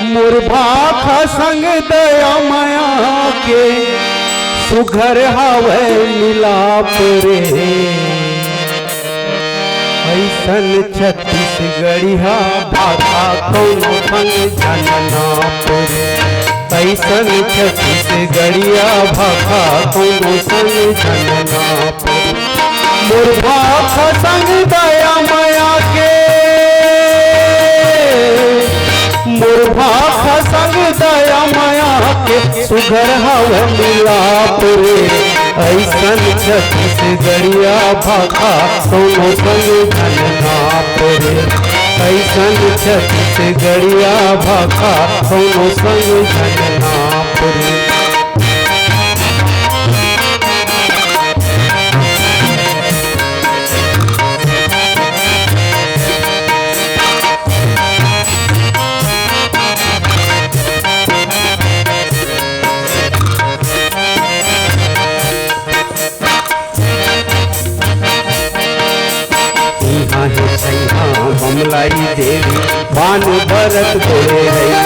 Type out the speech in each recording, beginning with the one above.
मोर भाखा संग दया माया के सुघर हवे मिलाप रे। ऐसन छत्तीसगढ़िया भाखा कौनो संग जननाप रे। ऐसन छत्तीसगढ़िया भाखा कौनो संग जननाप रे। मोर भाखा संग दया माया के मोर भाखा संग दया माया के सुघर हवे मिलाप रे। ऐसन छत्तीसगढ़िया भाखा कौनो संग जननाप रे। ऐसन छत्तीसगढ़िया भाखा कौनो संग जननाप रे। बमलाई देवी बान भरत बोले रैया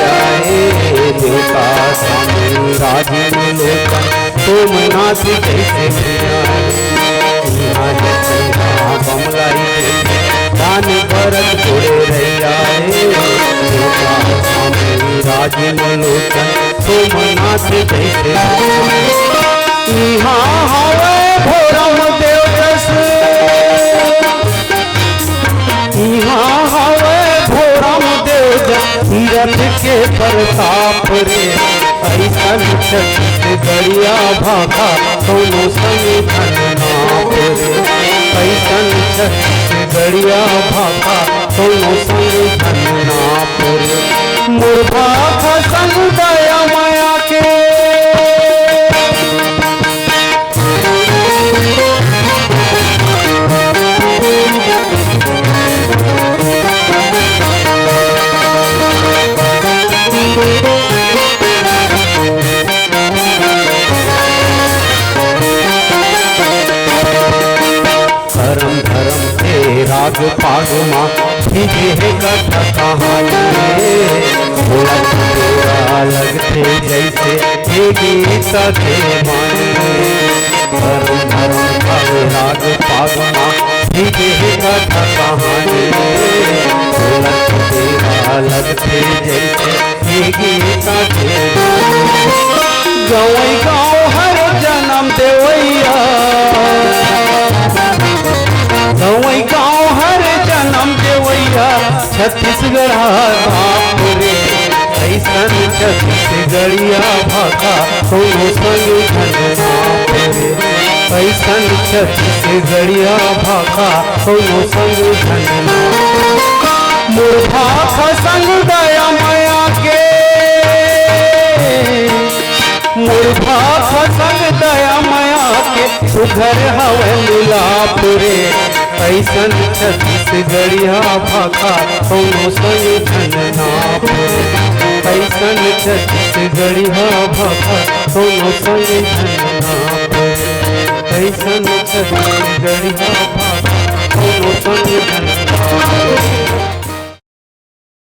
देवता स्वामी राजीव लोचन सोमनाथ जैसे बमलाई देवी बान भरत बोले रैया देवता स्वामी राजीव लोचन सोमनाथ जैसे यहाँ हवे भोरम देव जस यहाँ हवे भोरम देव तीरथ के प्रताप रे। ऐसन छत्तीसगढ़िया भाखा कौनो संग जननाप रे। ऐसन छत्तीसगढ़िया भाखा कौनो संग जननाप रे। मोर भाखा संग दया माया के राग पाग माँ भीगे है कथा कहानी लगते जैसे गीता थे माने। धर्म धर्म भाग राग पाग माँ भीगे है कथा कहानी लगते जैसे गीता थे। गवई गाँव हर जन्म देवैया गवई गाँव हर जन्म देवैया छत्तीसगढ़ धाम रे। ऐसन छत्तीसगढ़िया भाखा कौनो संग जननाप रे। ऐसन छत्तीसगढ़िया भाखा कौनो संग जननाप। मोर भाखा संग दया माया के मोर भाखा संग दया माया के सुघर हवे मिलाप रे। ऐसन छत्तीसगढ़िया भाखा कौनो संग जननाप रे। ऐसन छत्तीसगढ़िया भाखा कौनो संग जननाप रे। ऐसन छत्तीसगढ़िया भाखा कौनो संग जननाप रे।